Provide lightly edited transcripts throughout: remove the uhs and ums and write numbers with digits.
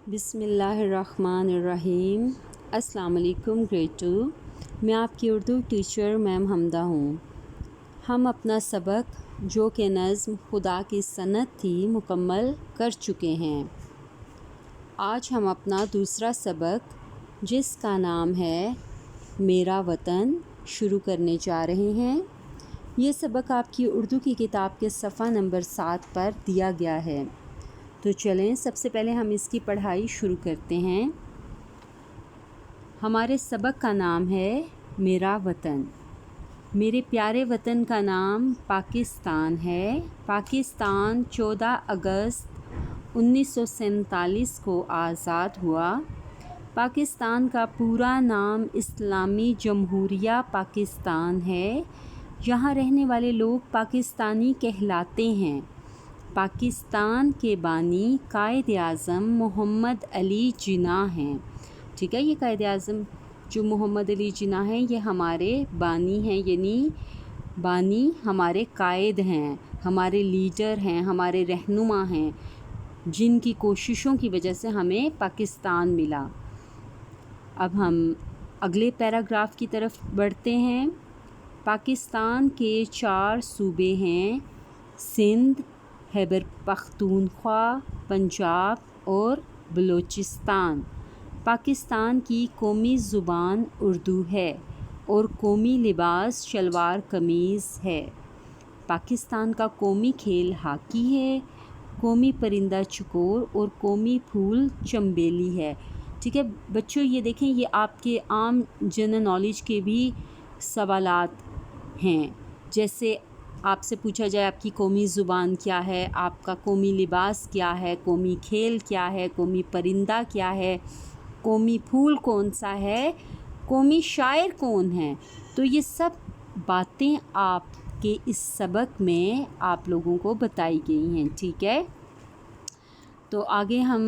بسم اللہ الرحمن الرحیم۔ السلام علیکم گریڈ 2۔ میں آپ کی اردو ٹیچر میم حمدہ ہوں۔ ہم اپنا سبق جو کہ نظم خدا کی صنعت تھی مکمل کر چکے ہیں۔ آج ہم اپنا دوسرا سبق جس کا نام ہے میرا وطن شروع کرنے جا رہے ہیں۔ یہ سبق آپ کی اردو کی کتاب کے صفحہ نمبر 7 پر دیا گیا ہے۔ تو چلیں سب سے پہلے ہم اس کی پڑھائی شروع کرتے ہیں۔ ہمارے سبق کا نام ہے میرا وطن۔ میرے پیارے وطن کا نام پاکستان ہے۔ پاکستان 14 اگست 1947 کو آزاد ہوا۔ پاکستان کا پورا نام اسلامی جمہوریہ پاکستان ہے۔ یہاں رہنے والے لوگ پاکستانی کہلاتے ہیں۔ پاکستان کے بانی قائد اعظم محمد علی جناح ہیں۔ ٹھیک ہے، یہ قائد اعظم جو محمد علی جناح ہیں یہ ہمارے بانی ہیں، یعنی بانی ہمارے قائد ہیں، ہمارے لیڈر ہیں، ہمارے رہنما ہیں، جن کی کوششوں کی وجہ سے ہمیں پاکستان ملا۔ اب ہم اگلے پیراگراف کی طرف بڑھتے ہیں۔ پاکستان کے 4 صوبے ہیں: سندھ، خیبر پختونخوا، پنجاب اور بلوچستان۔ پاکستان کی قومی زبان اردو ہے اور قومی لباس شلوار قمیض ہے۔ پاکستان کا قومی کھیل ہاکی ہے، قومی پرندہ چکور اور قومی پھول چنبیلی ہے۔ ٹھیک ہے بچوں، یہ دیکھیں، یہ آپ کے عام جنرل نالج کے بھی سوالات ہیں۔ جیسے آپ سے پوچھا جائے آپ کی قومی زبان کیا ہے، آپ کا قومی لباس کیا ہے، قومی کھیل کیا ہے، قومی پرندہ کیا ہے، قومی پھول کون سا ہے، قومی شاعر کون ہے۔ تو یہ سب باتیں آپ کے اس سبق میں آپ لوگوں کو بتائی گئی ہیں۔ ٹھیک ہے، تو آگے ہم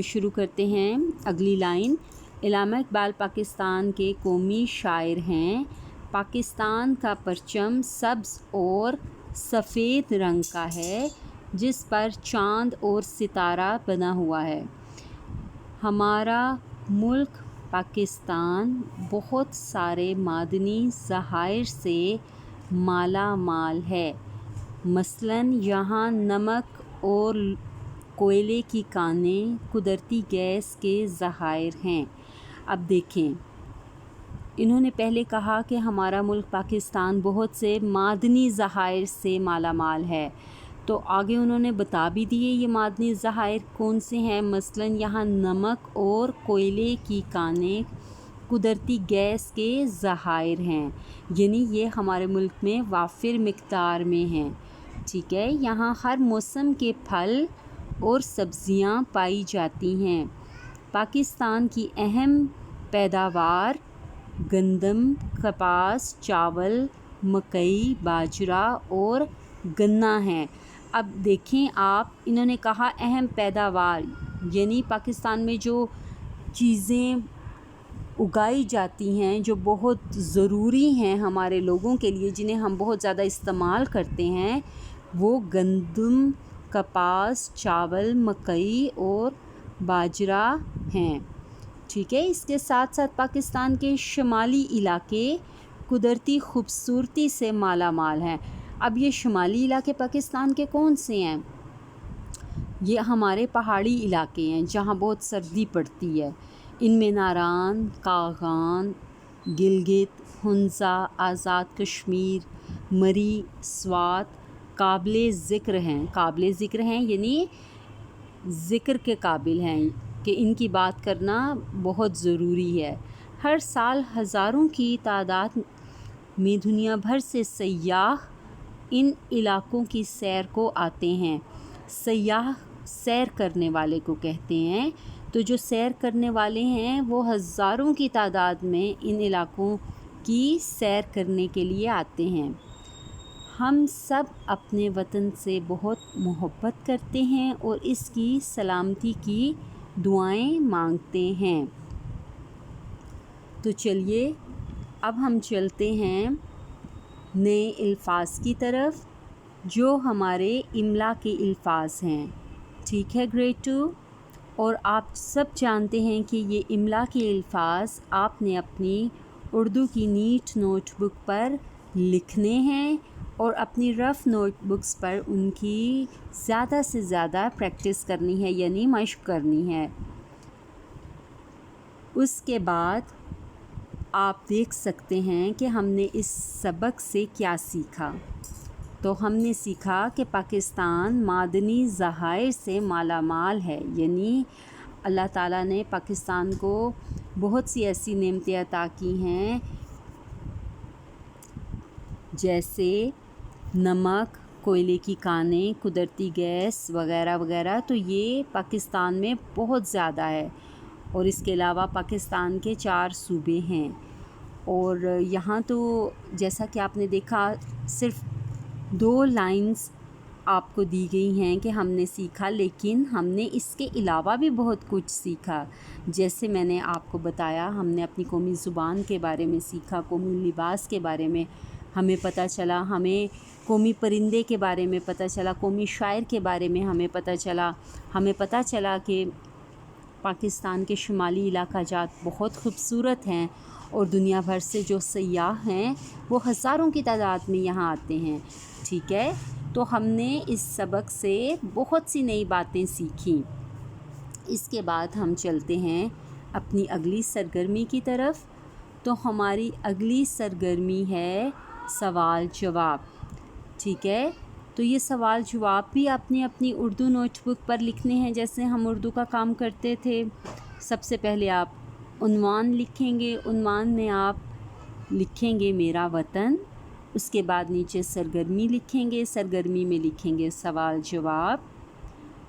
شروع کرتے ہیں۔ اگلی لائن: علامہ اقبال پاکستان کے قومی شاعر ہیں۔ پاکستان کا پرچم سبز اور سفید رنگ کا ہے جس پر چاند اور ستارہ بنا ہوا ہے۔ ہمارا ملک پاکستان بہت سارے معدنی ذخائر سے مالا مال ہے۔ مثلاً یہاں نمک اور کوئلے کی کانیں، قدرتی گیس کے ذخائر ہیں۔ اب دیکھیں، انہوں نے پہلے کہا کہ ہمارا ملک پاکستان بہت سے معدنی ذخائر سے مالا مال ہے، تو آگے انہوں نے بتا بھی دیے یہ معدنی ذخائر کون سے ہیں۔ مثلاً یہاں نمک اور کوئلے کی کانیں، قدرتی گیس کے ذخائر ہیں، یعنی یہ ہمارے ملک میں وافر مقدار میں ہیں۔ ٹھیک ہے، یہاں ہر موسم کے پھل اور سبزیاں پائی جاتی ہیں۔ پاکستان کی اہم پیداوار گندم، کپاس، چاول، مکئی، باجرا اور گنا ہیں۔ اب دیکھیں آپ، انہوں نے کہا اہم پیداوار، یعنی پاکستان میں جو چیزیں اگائی جاتی ہیں جو بہت ضروری ہیں ہمارے لوگوں کے لیے، جنہیں ہم بہت زیادہ استعمال کرتے ہیں، وہ گندم، کپاس، چاول، مکئی اور باجرا ہیں۔ ٹھیک ہے، اس کے ساتھ ساتھ پاکستان کے شمالی علاقے قدرتی خوبصورتی سے مالا مال ہیں۔ اب یہ شمالی علاقے پاکستان کے کون سے ہیں؟ یہ ہمارے پہاڑی علاقے ہیں جہاں بہت سردی پڑتی ہے۔ ان میں ناران، کاغان، گلگت، ہنزا، آزاد کشمیر، مری، سوات قابل ذکر ہیں، یعنی ذکر کے قابل ہیں کہ ان کی بات کرنا بہت ضروری ہے۔ ہر سال ہزاروں کی تعداد میں دنیا بھر سے سیاح ان علاقوں کی سیر کو آتے ہیں۔ سیاح سیر کرنے والے کو کہتے ہیں۔ تو جو سیر کرنے والے ہیں وہ ہزاروں کی تعداد میں ان علاقوں کی سیر کرنے کے لیے آتے ہیں۔ ہم سب اپنے وطن سے بہت محبت کرتے ہیں اور اس کی سلامتی کی دعائیں مانگتے ہیں۔ تو چلیے اب ہم چلتے ہیں نئے الفاظ کی طرف جو ہمارے املا کے الفاظ ہیں۔ ٹھیک ہے گریڈ 2، اور آپ سب جانتے ہیں کہ یہ املا کے الفاظ آپ نے اپنی اردو کی نیٹ نوٹ بک پر لکھنے ہیں اور اپنی رف نوٹ بکس پر ان کی زیادہ سے زیادہ پریکٹس کرنی ہے، یعنی مشق کرنی ہے۔ اس کے بعد آپ دیکھ سکتے ہیں کہ ہم نے اس سبق سے کیا سیکھا۔ تو ہم نے سیکھا کہ پاکستان معدنی ذخائر سے مالا مال ہے، یعنی اللہ تعالیٰ نے پاکستان کو بہت سی ایسی نعمتیں عطا کی ہیں، جیسے نمک، کوئلے کی کانیں، قدرتی گیس وغیرہ وغیرہ، تو یہ پاکستان میں بہت زیادہ ہے۔ اور اس کے علاوہ پاکستان کے 4 صوبے ہیں، اور یہاں تو جیسا کہ آپ نے دیکھا صرف 2 لائنز آپ کو دی گئی ہیں کہ ہم نے سیکھا، لیکن ہم نے اس کے علاوہ بھی بہت کچھ سیکھا۔ جیسے میں نے آپ کو بتایا، ہم نے اپنی قومی زبان کے بارے میں سیکھا، قومی لباس کے بارے میں ہمیں پتہ چلا، ہمیں قومی پرندے کے بارے میں پتہ چلا، قومی شاعر کے بارے میں ہمیں پتہ چلا، ہمیں پتہ چلا کہ پاکستان کے شمالی علاقہ جات بہت خوبصورت ہیں، اور دنیا بھر سے جو سیاح ہیں وہ ہزاروں کی تعداد میں یہاں آتے ہیں۔ ٹھیک ہے، تو ہم نے اس سبق سے بہت سی نئی باتیں سیکھیں۔ اس کے بعد ہم چلتے ہیں اپنی اگلی سرگرمی کی طرف۔ تو ہماری اگلی سرگرمی ہے سوال جواب۔ ٹھیک ہے، تو یہ سوال جواب بھی آپ نے اپنی اردو نوٹ بک پر لکھنے ہیں، جیسے ہم اردو کا کام کرتے تھے۔ سب سے پہلے آپ عنوان لکھیں گے، عنوان میں آپ لکھیں گے میرا وطن، اس کے بعد نیچے سرگرمی لکھیں گے، سرگرمی میں لکھیں گے سوال جواب،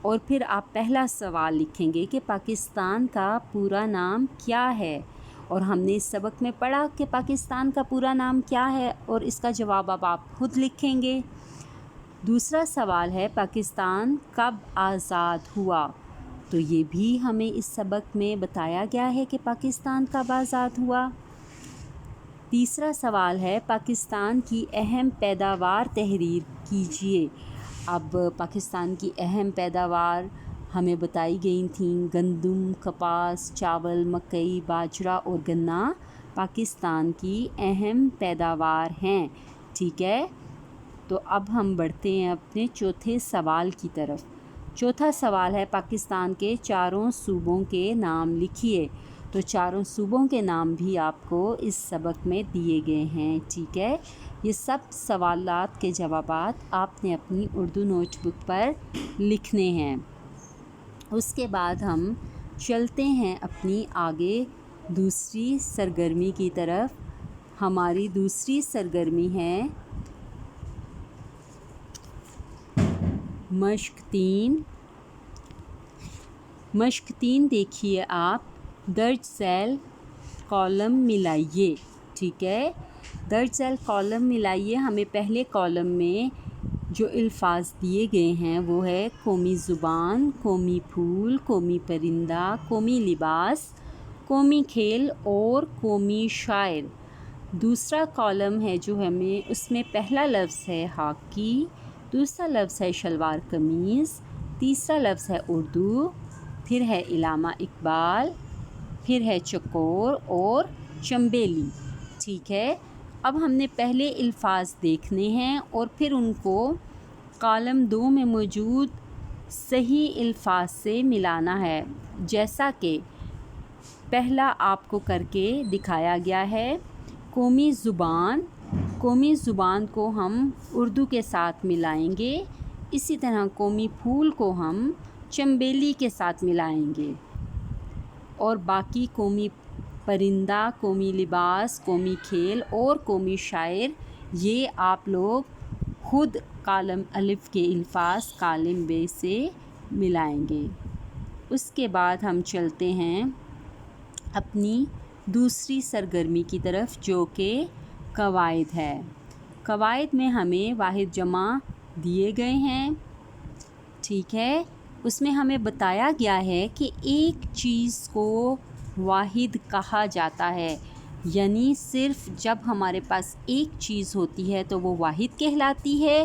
اور پھر آپ پہلا سوال لکھیں گے کہ پاکستان کا پورا نام کیا ہے، اور ہم نے اس سبق میں پڑھا کہ پاکستان کا پورا نام کیا ہے، اور اس کا جواب اب آپ خود لکھیں گے۔ دوسرا سوال ہے پاکستان کب آزاد ہوا، تو یہ بھی ہمیں اس سبق میں بتایا گیا ہے کہ پاکستان کب آزاد ہوا۔ تیسرا سوال ہے پاکستان کی اہم پیداوار تحریر کیجیے۔ اب پاکستان کی اہم پیداوار ہمیں بتائی گئی تھیں، گندم، کپاس، چاول، مکئی، باجرہ اور گنا پاکستان کی اہم پیداوار ہیں۔ ٹھیک ہے، تو اب ہم بڑھتے ہیں اپنے چوتھے سوال کی طرف۔ چوتھا سوال ہے پاکستان کے 4 صوبوں کے نام لکھیے۔ تو 4 صوبوں کے نام بھی آپ کو اس سبق میں دیے گئے ہیں۔ ٹھیک ہے، یہ سب سوالات کے جوابات آپ نے اپنی اردو نوٹ بک پر لکھنے ہیں۔ اس کے بعد ہم چلتے ہیں اپنی آگے دوسری سرگرمی کی طرف۔ ہماری دوسری سرگرمی ہے مشق 3۔ مشق 3 دیکھیے آپ، درج ذیل کالم ملائیے۔ ٹھیک ہے، درج ذیل کالم ملائیے۔ ہمیں پہلے کالم میں جو الفاظ دیے گئے ہیں وہ ہے قومی زبان، قومی پھول، قومی پرندہ، قومی لباس، قومی کھیل اور قومی شاعر۔ دوسرا کالم ہے جو ہمیں، اس میں پہلا لفظ ہے ہاکی، دوسرا لفظ ہے شلوار قمیض، تیسرا لفظ ہے اردو، پھر ہے علامہ اقبال، پھر ہے چکور اور چنبیلی۔ ٹھیک ہے، اب ہم نے پہلے الفاظ دیکھنے ہیں اور پھر ان کو کالم 2 میں موجود صحیح الفاظ سے ملانا ہے، جیسا کہ پہلا آپ کو کر کے دکھایا گیا ہے۔ قومی زبان، قومی زبان کو ہم اردو کے ساتھ ملائیں گے، اسی طرح قومی پھول کو ہم چنبیلی کے ساتھ ملائیں گے، اور باقی قومی پرندہ، قومی لباس، قومی کھیل اور قومی شاعر یہ آپ لوگ خود کالم الف کے الفاظ کالم بے سے ملائیں گے۔ اس کے بعد ہم چلتے ہیں اپنی دوسری سرگرمی کی طرف جو کہ قواعد ہے۔ قواعد میں ہمیں واحد جمع دیے گئے ہیں۔ ٹھیک ہے، اس میں ہمیں بتایا گیا ہے کہ ایک چیز کو واحد کہا جاتا ہے، یعنی صرف جب ہمارے پاس ایک چیز ہوتی ہے تو وہ واحد کہلاتی ہے،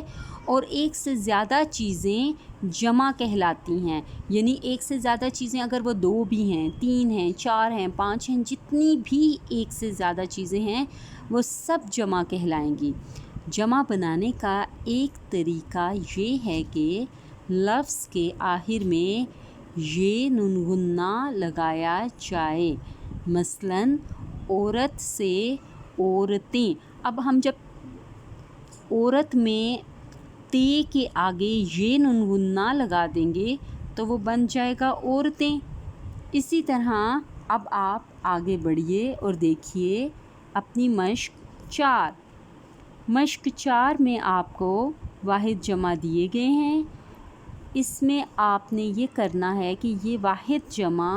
اور ایک سے زیادہ چیزیں جمع کہلاتی ہیں، یعنی ایک سے زیادہ چیزیں اگر وہ 2 بھی ہیں، 3 ہیں، 4 ہیں، 5 ہیں، جتنی بھی ایک سے زیادہ چیزیں ہیں وہ سب جمع کہلائیں گی۔ جمع بنانے کا ایک طریقہ یہ ہے کہ لفظ کے آخر میں یہ ننگنہ لگایا جائے، مثلاً عورت سے عورتیں۔ اب ہم جب عورت میں تے کے آگے یہ ننگنہ لگا دیں گے تو وہ بن جائے گا عورتیں۔ اسی طرح اب آپ آگے بڑھیے اور دیکھیے اپنی مشق 4۔ مشق 4 میں آپ کو واحد جمع دیے گئے ہیں۔ اس میں آپ نے یہ کرنا ہے کہ یہ واحد جمع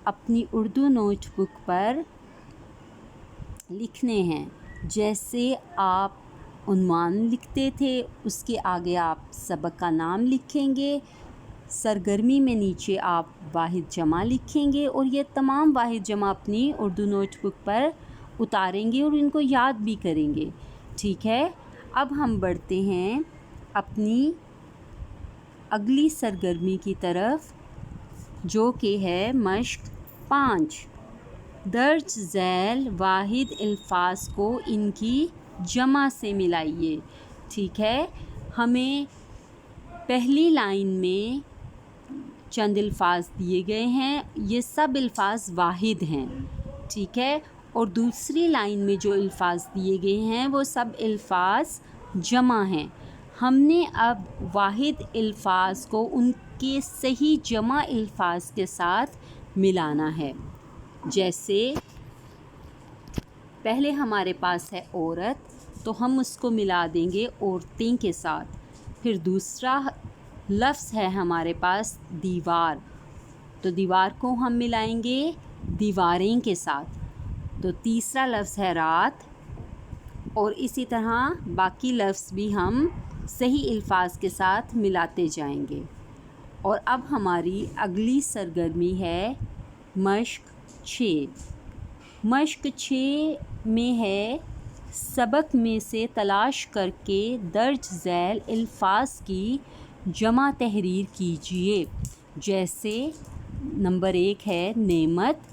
اپنی اردو نوٹ بک پر لکھنے ہیں۔ جیسے آپ عنوان لکھتے تھے اس کے آگے آپ سبق کا نام لکھیں گے، سرگرمی میں نیچے آپ واحد جمع لکھیں گے اور یہ تمام واحد جمع اپنی اردو نوٹ بک پر اتاریں گے اور ان کو یاد بھی کریں گے، ٹھیک ہے؟ اب ہم بڑھتے ہیں اپنی اگلی سرگرمی کی طرف جو کہ ہے مشق 5۔ درج ذیل واحد الفاظ کو ان کی جمع سے ملائیے، ٹھیک ہے؟ ہمیں پہلی لائن میں چند الفاظ دیے گئے ہیں، یہ سب الفاظ واحد ہیں، ٹھیک ہے؟ اور دوسری لائن میں جو الفاظ دیے گئے ہیں وہ سب الفاظ جمع ہیں۔ ہم نے اب واحد الفاظ کو ان کے صحیح جمع الفاظ کے ساتھ ملانا ہے۔ جیسے پہلے ہمارے پاس ہے عورت، تو ہم اس کو ملا دیں گے عورتیں کے ساتھ۔ پھر دوسرا لفظ ہے ہمارے پاس دیوار، تو دیوار کو ہم ملائیں گے دیواریں کے ساتھ۔ تو تیسرا لفظ ہے رات، اور اسی طرح باقی لفظ بھی ہم صحیح الفاظ کے ساتھ ملاتے جائیں گے۔ اور اب ہماری اگلی سرگرمی ہے مشق 6۔ مشق 6 میں ہے سبق میں سے تلاش کر کے درج ذیل الفاظ کی جمع تحریر کیجیے۔ جیسے نمبر 1 ہے نعمت،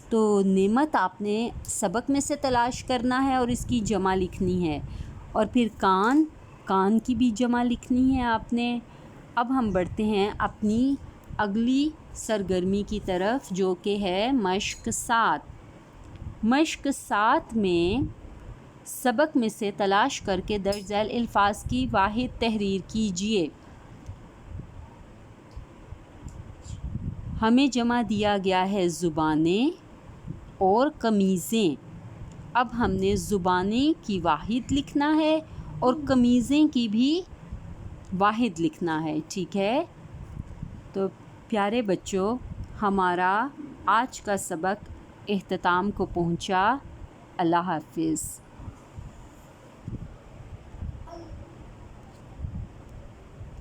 تو نعمت آپ نے سبق میں سے تلاش کرنا ہے اور اس کی جمع لکھنی ہے۔ اور پھر کان، کان کی بھی جمع لکھنی ہے آپ نے۔ اب ہم بڑھتے ہیں اپنی اگلی سرگرمی کی طرف جو کہ ہے مشق 7۔ مشق 7 میں سبق میں سے تلاش کر کے درج ذیل الفاظ کی واحد تحریر کیجیے۔ ہمیں جمع دیا گیا ہے زبانیں اور قمیضیں۔ اب ہم نے زبانیں کی واحد لکھنا ہے اور قمیضیں کی بھی واحد لکھنا ہے، ٹھیک ہے؟ تو پیارے بچوں، ہمارا آج کا سبق اختتام کو پہنچا۔ اللہ حافظ۔